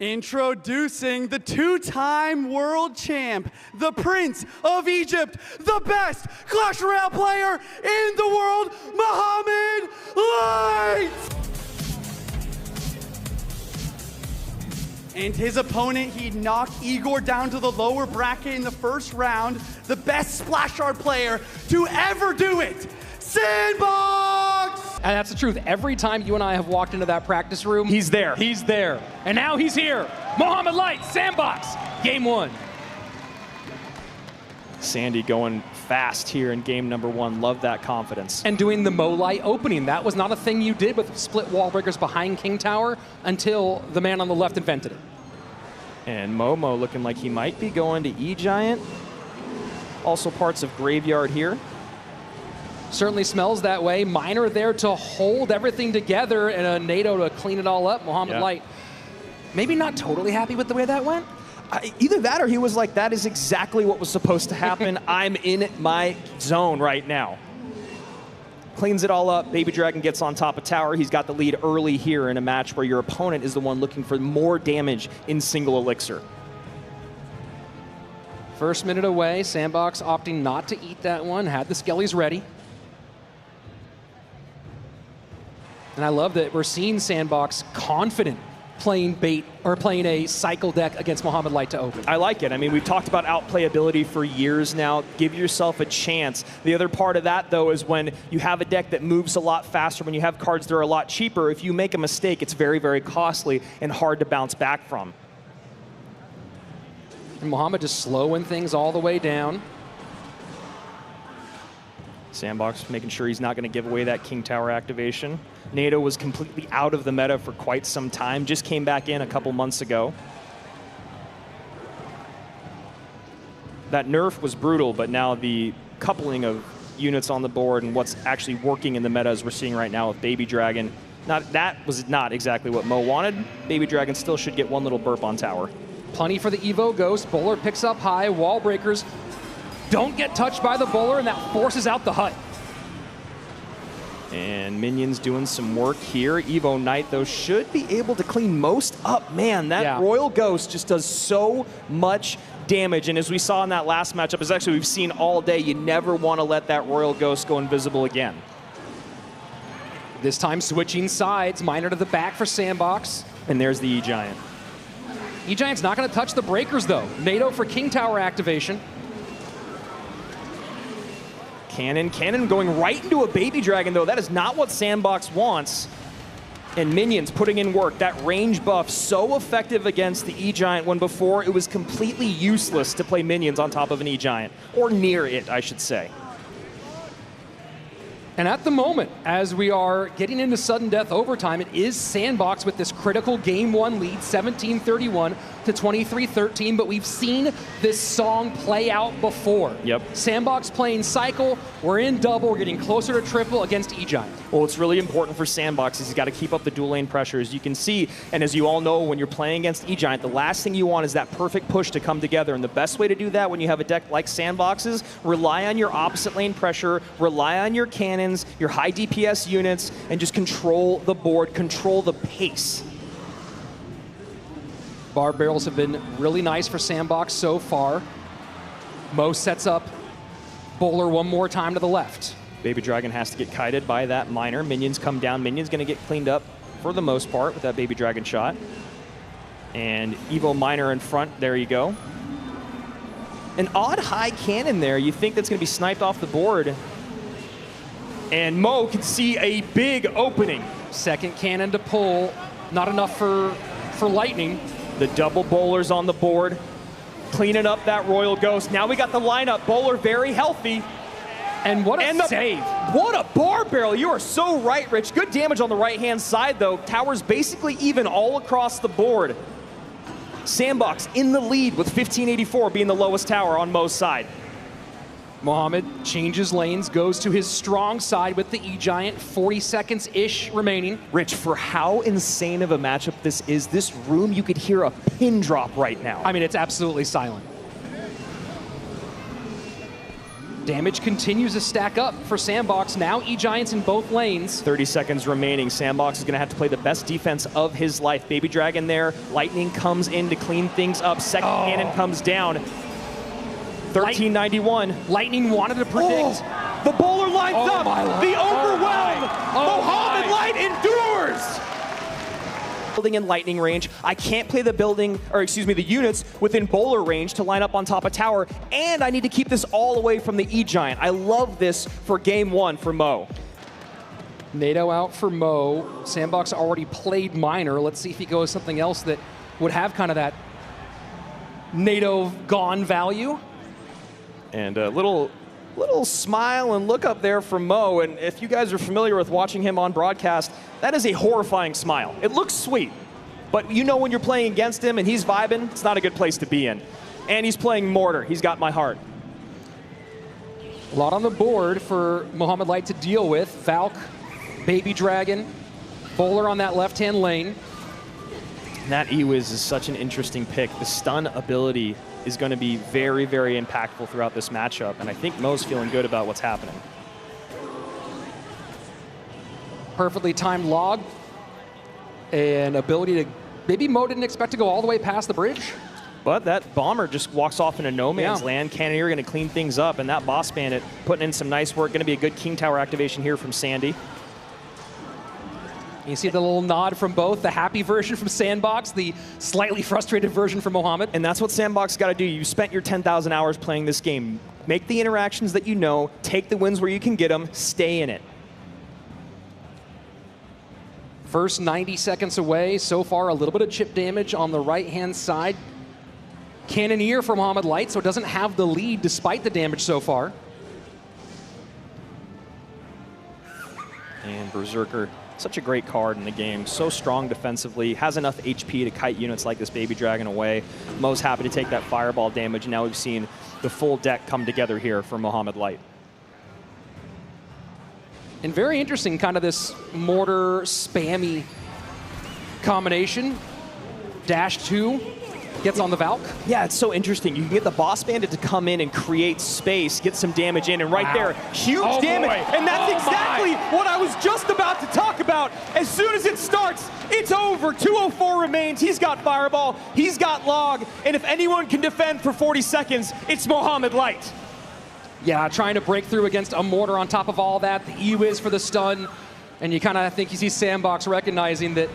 Introducing the two-time world champ, the Prince of Egypt, the best Clash Royale player in the world, Mohamed Light! And his opponent, he knocked Igor down to the lower bracket in the first round, the best Splash Art player to ever do it, SANDBOX! And that's the truth. Every time you and I have walked into that practice room, he's there. He's there. And now he's here. Mohamed Light, SANDBOX, game one. Sandy going fast here in game number one. Love that confidence. And doing the Mo Light opening. That was not a thing you did with split wall breakers behind King Tower until the man on the left invented it. And Momo looking like he might be going to E-Giant. Also parts of Graveyard here. Certainly smells that way. Miner there to hold everything together and a NATO to clean it all up. Mohamed Light, maybe not totally happy with the way that went. Either that or he was like, that is exactly what was supposed to happen. I'm in my zone right now. Cleans it all up. Baby Dragon gets on top of tower. He's got the lead early here in a match where your opponent is the one looking for more damage in single elixir. First minute away. SANDBOX opting not to eat that one. Had the skellies ready. And I love that we're seeing SANDBOX confident playing bait or playing a cycle deck against Mohamed Light to open. I like it. I mean, we've talked about outplayability for years now. Give yourself a chance. The other part of that, though, is when you have a deck that moves a lot faster, when you have cards that are a lot cheaper, if you make a mistake, it's very, very costly and hard to bounce back from. And Mohamed just slowing things all the way down. SANDBOX making sure he's not going to give away that King Tower activation. NATO was completely out of the meta for quite some time, just came back in a couple months ago. That nerf was brutal, but now the coupling of units on the board and what's actually working in the meta as we're seeing right now with Baby Dragon, that was not exactly what Mo wanted. Baby Dragon still should get one little burp on tower. Plenty for the Evo Ghost. Bowler picks up high. Wall breakers don't get touched by the bowler, and that forces out the hut. And Minions doing some work here. Evo Knight, though, should be able to clean most up. Man, that Royal Ghost just does so much damage. And as we saw in that last matchup, as actually we've seen all day, you never want to let that Royal Ghost go invisible again. This time switching sides. Miner to the back for SANDBOX. And there's the E-Giant. E-Giant's not going to touch the breakers, though. NATO for King Tower activation. Cannon going right into a Baby Dragon, though. That is not what SANDBOX wants. And Minions putting in work. That range buff so effective against the E-Giant when before it was completely useless to play Minions on top of an E-Giant. Or near it, I should say. And at the moment, as we are getting into sudden death overtime, it is SANDBOX with this critical game one lead, 17-31 to 23-13, but we've seen this song play out before. Yep. SANDBOX playing cycle, we're in double, we're getting closer to triple against E-Giant. Well, what's really important for SANDBOX is he's got to keep up the dual lane pressure. As you can see, and as you all know, when you're playing against E-Giant, the last thing you want is that perfect push to come together. And the best way to do that when you have a deck like SANDBOX's, rely on your opposite lane pressure, rely on your cannons, your high DPS units, and just control the board, control the pace. Bar barrels have been really nice for SANDBOX so far. Mo sets up Bowler one more time to the left. Baby Dragon has to get kited by that Miner. Minions come down. Minions going to get cleaned up for the most part with that Baby Dragon shot. And Evo Miner in front. There you go. An odd high cannon there. You think that's going to be sniped off the board. And Mo can see a big opening. Second cannon to pull. Not enough for Lightning. The double bowlers on the board. Cleaning up that Royal Ghost. Now we got the lineup. Bowler very healthy. And what a save. What a bar barrel. You are so right, Rich. Good damage on the right-hand side, though. Tower's basically even all across the board. SANDBOX in the lead with 1584 being the lowest tower on Mo's side. Mohamed changes lanes, goes to his strong side with the E-Giant, 40 seconds-ish remaining. Rich, for how insane of a matchup this is, this room, you could hear a pin drop right now. I mean, it's absolutely silent. Damage continues to stack up for SANDBOX. Now E-Giants in both lanes. 30 seconds remaining. SANDBOX is going to have to play the best defense of his life. Baby Dragon there. Lightning comes in to clean things up. Second cannon comes down. 1391. Lightning wanted to predict. The bowler lines up. The overwhelm. Mohamed Light endures. Building in lightning range. I can't play the units within bowler range to line up on top of tower, and I need to keep this all away from the E-Giant. I love this for game one for Mo. NATO out for Mo. SANDBOX already played Miner. Let's see if he goes something else that would have kind of that NATO gone value. And a little smile and look up there from Mo, and if you guys are familiar with watching him on broadcast, that is a horrifying smile. It looks sweet, but you know when you're playing against him and he's vibing, it's not a good place to be in. And he's playing Mortar. He's got my heart. A lot on the board for Mohamed Light to deal with. Valk, Baby Dragon, Bowler on that left-hand lane. That Ewiz is such an interesting pick. The stun ability is going to be very, very impactful throughout this matchup, and I think Mo's feeling good about what's happening. Perfectly timed log. An ability to, maybe Mo didn't expect to go all the way past the bridge. But that bomber just walks off into no man's land. Cannoneer going to clean things up, and that Boss Bandit putting in some nice work. Going to be a good King Tower activation here from Sandy. You see the little nod from both, the happy version from SANDBOX, the slightly frustrated version from Mohamed. And that's what SANDBOX got to do. You spent your 10,000 hours playing this game. Make the interactions that you know, take the wins where you can get them, stay in it. First 90 seconds away. So far, a little bit of chip damage on the right-hand side. Cannoneer from Mohamed Light, so doesn't have the lead despite the damage so far. And Berserker, such a great card in the game. So strong defensively, has enough HP to kite units like this Baby Dragon away. Mo's happy to take that fireball damage. Now we've seen the full deck come together here for Mohamed Light. And very interesting, kind of this Mortar spammy combination. Dash 2 gets on the Valk. Yeah, it's so interesting. You can get the Boss Bandit to come in and create space, get some damage in, and right there, huge damage. Boy. And that's exactly what I was just about to talk about. As soon as it starts, it's over. 204 remains. He's got Fireball, he's got Log, and if anyone can defend for 40 seconds, it's Mohamed Light. Yeah, trying to break through against a Mortar on top of all that. The E-Wiz for the stun. And you kind of think you see SANDBOX recognizing that,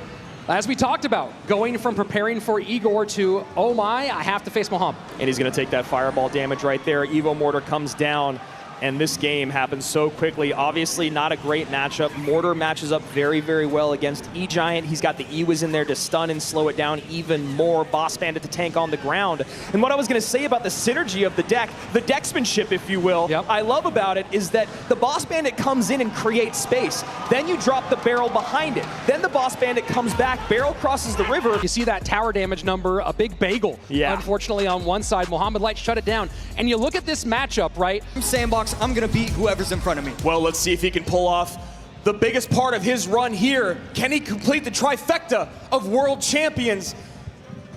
as we talked about, going from preparing for Igor to, oh my, I have to face Mohamed. And he's going to take that fireball damage right there. Evo Mortar comes down, and this game happens so quickly. Obviously not a great matchup. Mortar matches up very, very well against E-Giant. He's got the E-Wiz in there to stun and slow it down even more. Boss Bandit to tank on the ground. And what I was going to say about the synergy of the deck, the decksmanship, if you will, I love about it is that the Boss Bandit comes in and creates space. Then you drop the barrel behind it. Then the Boss Bandit comes back, barrel crosses the river. You see that tower damage number, a big bagel. Unfortunately on one side, Mohamed Light shut it down. And you look at this matchup, right? SANDBOX, I'm gonna beat whoever's in front of me. Well, let's see if he can pull off the biggest part of his run here. Can he complete the trifecta of world champions?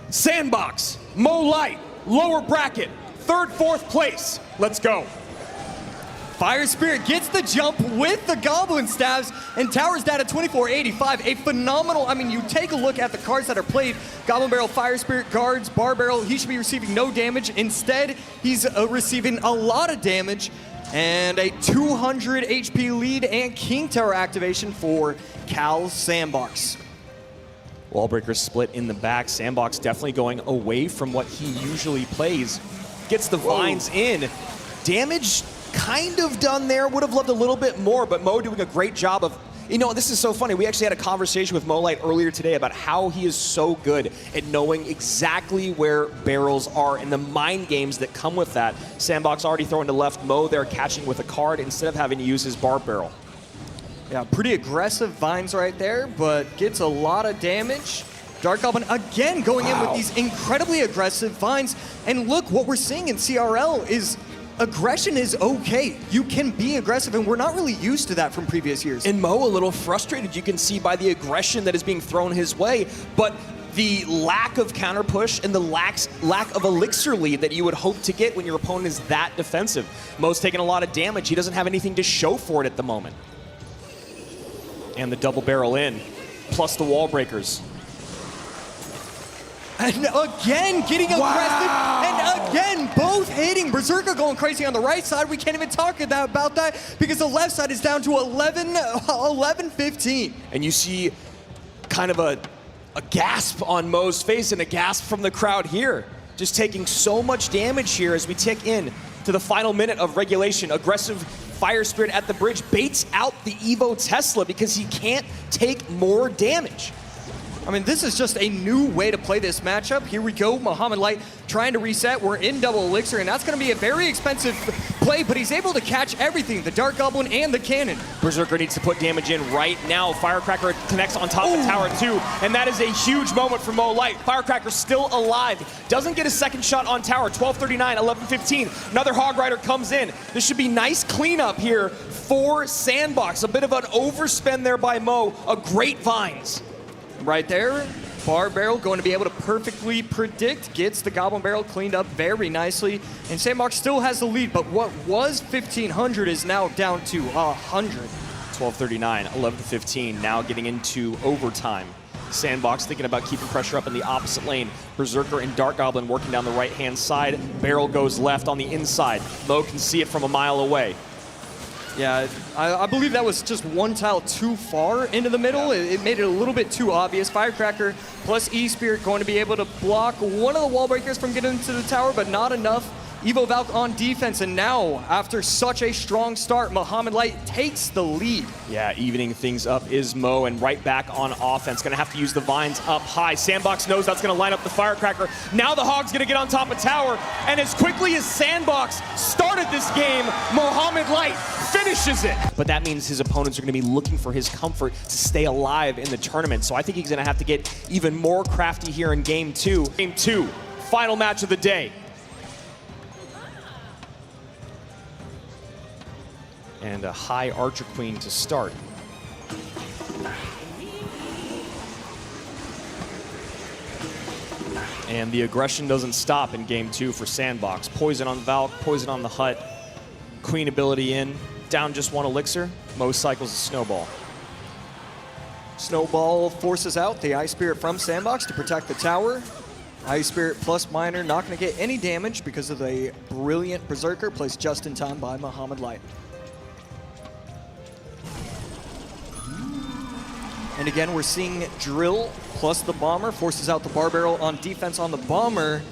SANDBOX, Mo Light, lower bracket, third, fourth place. Let's go. Fire Spirit gets the jump with the Goblin Stabs, and Tower's down at 2485. A phenomenal, I mean, you take a look at the cards that are played. Goblin Barrel, Fire Spirit, Guards, Bar Barrel, he should be receiving no damage. Instead, he's receiving a lot of damage, and a 200 HP lead and King Tower activation for Cal's SANDBOX. Wallbreaker split in the back. SANDBOX definitely going away from what he usually plays. Gets the vines in. Damage kind of done there. Would have loved a little bit more, but Mo doing a great job of, you know, this is so funny. We actually had a conversation with Mo Light earlier today about how he is so good at knowing exactly where barrels are and the mind games that come with that. SANDBOX already throwing to left. Mo there catching with a card instead of having to use his bar barrel. Yeah, pretty aggressive vines right there, but gets a lot of damage. Dark Goblin again going in with these incredibly aggressive vines. And look, what we're seeing in CRL is aggression is okay. You can be aggressive, and we're not really used to that from previous years. And Mo a little frustrated, you can see by the aggression that is being thrown his way, but the lack of counter push and the lack of elixir lead that you would hope to get when your opponent is that defensive. Mo's taking a lot of damage. He doesn't have anything to show for it at the moment. And the double barrel in, plus the wall breakers. And again, getting aggressive, and again, both hitting. Berserker going crazy on the right side. We can't even talk about that because the left side is down to 11-15. And you see kind of a gasp on Mo's face and a gasp from the crowd here. Just taking so much damage here as we tick in to the final minute of regulation. Aggressive Fire Spirit at the bridge baits out the Evo Tesla because he can't take more damage. I mean, this is just a new way to play this matchup. Here we go, Muhammad Light trying to reset. We're in double elixir, and that's going to be a very expensive play, but he's able to catch everything, the Dark Goblin and the cannon. Berserker needs to put damage in right now. Firecracker connects on top of tower 2, and that is a huge moment for Mo Light. Firecracker's still alive. Doesn't get a second shot on tower. 12:39, 11:15. Another Hog Rider comes in. This should be nice cleanup here for SANDBOX. A bit of an overspend there by Mo. A great Vines. Right there, Bar Barrel going to be able to perfectly predict, gets the Goblin Barrel cleaned up very nicely, and SANDBOX still has the lead, but what was 1,500 is now down to 100. 12:39, 11:15, now getting into overtime. SANDBOX thinking about keeping pressure up in the opposite lane. Berserker and Dark Goblin working down the right-hand side. Barrel goes left on the inside. Mo can see it from a mile away. Yeah, I believe that was just one tile too far into the middle. Yeah. It made it a little bit too obvious. Firecracker plus E-Spirit going to be able to block one of the wall breakers from getting into the tower, but not enough. Evo Valk on defense, and now, after such a strong start, Muhammad Light takes the lead. Yeah, evening things up is Mo, and right back on offense. Gonna have to use the Vines up high. SANDBOX knows that's gonna line up the Firecracker. Now the Hog's gonna get on top of tower, and as quickly as SANDBOX started this game, Muhammad Light finishes it. But that means his opponents are gonna be looking for his comfort to stay alive in the tournament, so I think he's gonna have to get even more crafty here in game 2. Game 2, final match of the day. And a high Archer Queen to start. And the aggression doesn't stop in game 2 for SANDBOX. Poison on Valk, poison on the hut. Queen ability in, down just one elixir. Mo cycles a snowball. Snowball forces out the Ice Spirit from SANDBOX to protect the tower. Ice Spirit plus Miner not going to get any damage because of the brilliant Berserker placed just in time by Muhammad Light. And again, we're seeing Drill plus the Bomber forces out the Bar Barrel on defense on the Bomber.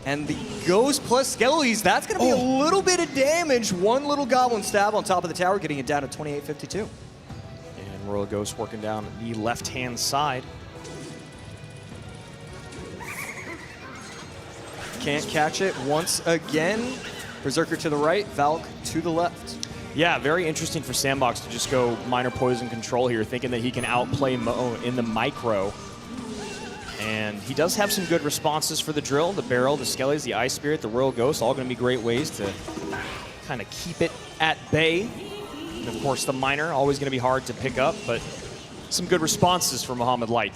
And the Ghost plus Skellies, that's going to be a little bit of damage. One little Goblin stab on top of the tower, getting it down to 28-52. And Royal Ghost working down the left-hand side. Can't catch it once again. Berserker to the right, Valk to the left. Yeah, very interesting for SANDBOX to just go minor poison control here, thinking that he can outplay Mo in the micro. And he does have some good responses for the Drill, the Barrel, the Skellies, the Ice Spirit, the Royal Ghost, all going to be great ways to kind of keep it at bay. And of course, the Miner, always going to be hard to pick up, but some good responses for Muhammad Light.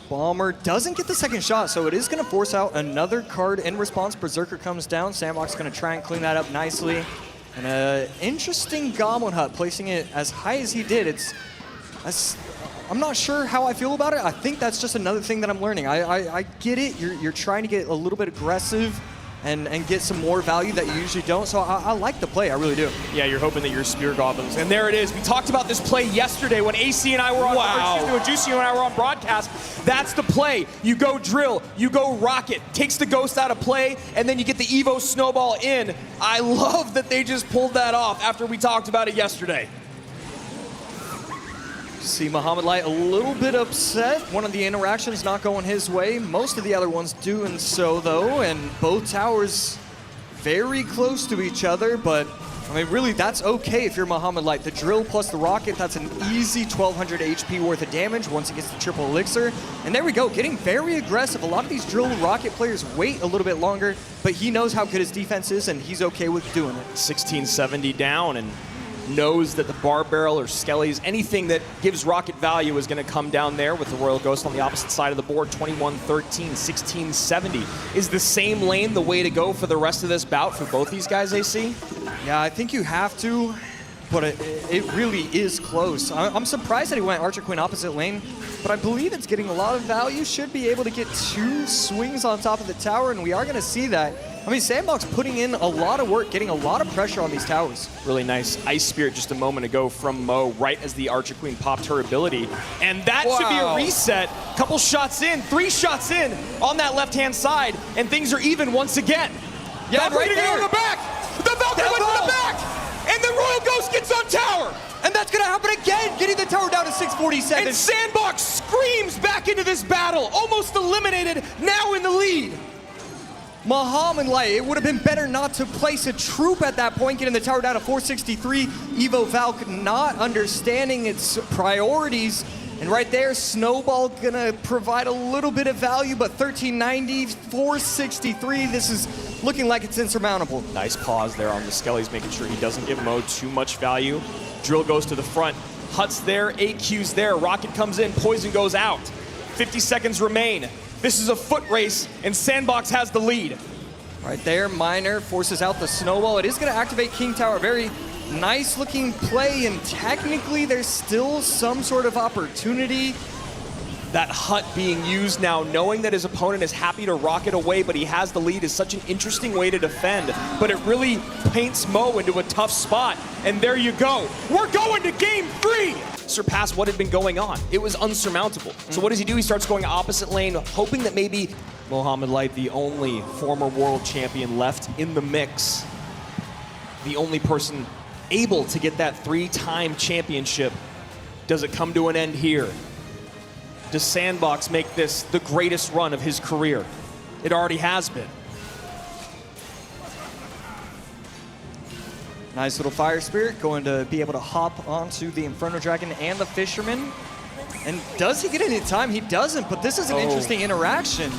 Bomber doesn't get the second shot, so it is going to force out another card in response. Berserker comes down. SANDBOX going to try and clean that up nicely. And an interesting Goblin Hut, placing it as high as he did. I'm not sure how I feel about it. I think that's just another thing that I'm learning. I get it. You're trying to get a little bit aggressive and get some more value that you usually don't. So I like the play. I really do. Yeah, you're hoping that you're Spear Goblins. And there it is. We talked about this play yesterday when AC and I were on, when Juicy and I were on broadcast. That's the play. You go Drill, you go Rocket, takes the Ghost out of play, and then you get the Evo Snowball in. I love that they just pulled that off after we talked about it yesterday. See Muhammad Light a little bit upset. One of the interactions not going his way. Most of the other ones doing so, though, and both towers very close to each other, but I mean, really, that's okay if you're Muhammad Light. The Drill plus the Rocket, that's an easy 1,200 HP worth of damage once it gets the triple elixir. And there we go, getting very aggressive. A lot of these Drill Rocket players wait a little bit longer, but he knows how good his defense is, and he's okay with doing it. 1670 down, and knows that the bar barrel or skellies, anything that gives Rocket value is going to come down there with the Royal Ghost on the opposite side of the board. 21-13, 16-70. Is the same lane the way to go for the rest of this bout for both these guys, AC? Yeah, I think you have to, but it really is close. I'm surprised that he went Archer Queen opposite lane, but I believe it's getting a lot of value. Should be able to get 2 swings on top of the tower, and we are going to see that. I mean, SANDBOX putting in a lot of work, getting a lot of pressure on these towers. Really nice Ice Spirit just a moment ago from Mo, right as the Archer Queen popped her ability. And that should be a reset. Couple shots in, 3 shots in on that left-hand side, and things are even once again. Yeah, Valkyrie right there. on the back. The Valkyrie went to the back, and the Royal Ghost gets on tower. And that's going to happen again, getting the tower down to 647. And SANDBOX screams back into this battle, almost eliminated, now in the lead. Muhammad Light, it would have been better not to place a troop at that point, getting the tower down to 463. Evo Valk not understanding its priorities. And right there, Snowball gonna provide a little bit of value, but 1390, 463, this is looking like it's insurmountable. Nice pause there on the Skellies, making sure he doesn't give Mo too much value. Drill goes to the front. Hut's there, AQ's there. Rocket comes in, Poison goes out. 50 seconds remain. This is a foot race, and SANDBOX has the lead. Right there, Miner forces out the Snowball. It is going to activate King Tower. Very nice looking play, and technically there's still some sort of opportunity. That Hut being used now, knowing that his opponent is happy to rocket away, but he has the lead, is such an interesting way to defend. But it really paints Mo into a tough spot. And there you go. We're going to game 3. Surpass what had been going on. It was unsurmountable. So what does he do? He starts going opposite lane, hoping that maybe Muhammad Light, the only former world champion left in the mix, the only person able to get that 3-time championship. Does it come to an end here? Does SANDBOX make this the greatest run of his career? It already has been. Nice little Fire Spirit, going to be able to hop onto the Inferno Dragon and the Fisherman. And does he get any time? He doesn't, but this is an interesting interaction.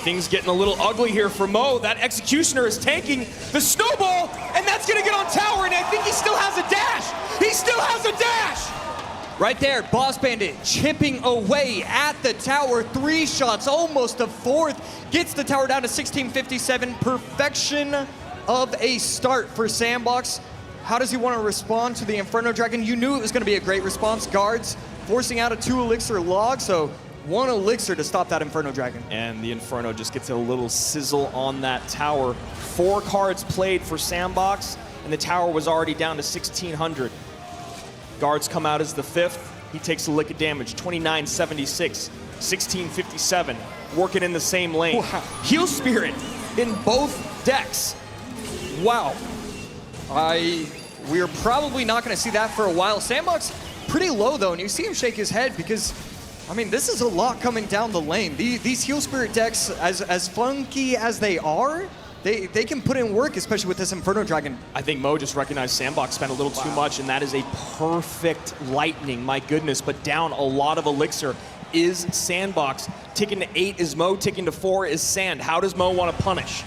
Things getting a little ugly here for Mo. That Executioner is taking the Snowball, and that's gonna get on tower, and I think he still has a dash. He still has a dash. Right there, Boss Bandit chipping away at the tower. 3 shots, almost a 4th. Gets the tower down to 1657. Perfection of a start for SANDBOX. How does he want to respond to the Inferno Dragon? You knew it was going to be a great response. Guards forcing out a 2 elixir log, so 1 elixir to stop that Inferno Dragon. And the Inferno just gets a little sizzle on that tower. 4 cards played for SANDBOX, and the tower was already down to 1600. Guards come out as the 5th. He takes a lick of damage, 2976, 1657, working in the same lane. Wow. Heal Spirit in both decks. Wow. We're probably not going to see that for a while. SANDBOX pretty low, though, and you see him shake his head because, I mean, this is a lot coming down the lane. These Heal Spirit decks, as funky as they are, they can put in work, especially with this Inferno Dragon. I think Mo just recognized SANDBOX spent a little too much, and that is a perfect lightning, my goodness, but down a lot of elixir is SANDBOX. Ticking to 8 is Mo, ticking to 4 is Sand. How does Mo want to punish?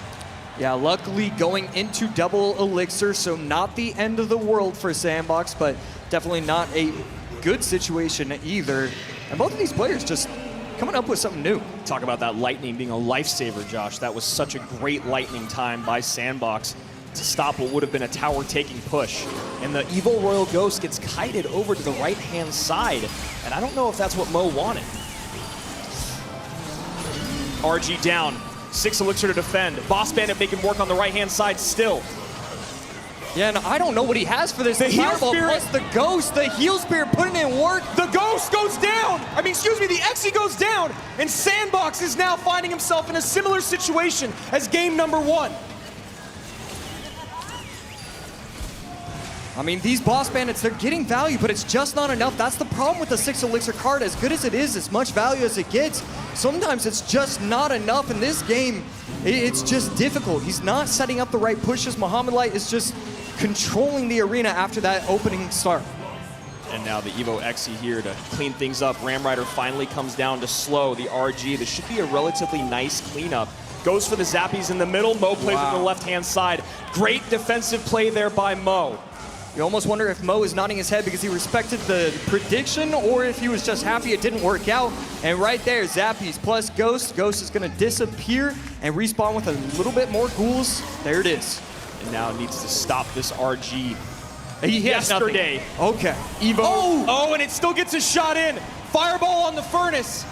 Yeah, luckily going into double elixir, so not the end of the world for SANDBOX, but definitely not a good situation either. And both of these players just coming up with something new. Talk about that lightning being a lifesaver, Josh. That was such a great lightning time by SANDBOX to stop what would have been a tower-taking push. And the Evil Royal Ghost gets kited over to the right-hand side, and I don't know if that's what Mo wanted. RG down, 6 elixir to defend. Boss Bandit making work on the right-hand side still. Yeah, and I don't know what he has for this. The Heal Fireball Spirit, plus the Ghost, the Heal Spirit putting in work. The Ghost goes down! The Exy goes down! And SANDBOX is now finding himself in a similar situation as game number 1. I mean, these Boss Bandits, they're getting value, but it's just not enough. That's the problem with the 6 elixir card. As good as it is, as much value as it gets, sometimes it's just not enough. In this game, it's just difficult. He's not setting up the right pushes. Muhammad Light is just controlling the arena after that opening start. And now the Evo Exy here to clean things up. Ram Rider finally comes down to slow the RG. This should be a relatively nice cleanup. Goes for the Zappies in the middle. Mo plays with the left-hand side. Great defensive play there by Mo. You almost wonder if Mo is nodding his head because he respected the prediction or if he was just happy it didn't work out. And right there, Zappies plus Ghost. Ghost is going to disappear and respawn with a little bit more ghouls. There it is. And now needs to stop this RG. He has Yesterday. nothing. Okay. Evo. Oh! And it still gets a shot in. Fireball on the furnace.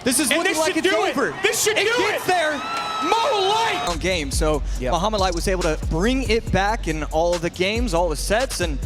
This is And looking this like should it's do over. it. This should do It gets it. there. Mo Light. Game. So Muhammad Light was able to bring it back in all of the games, all the sets, and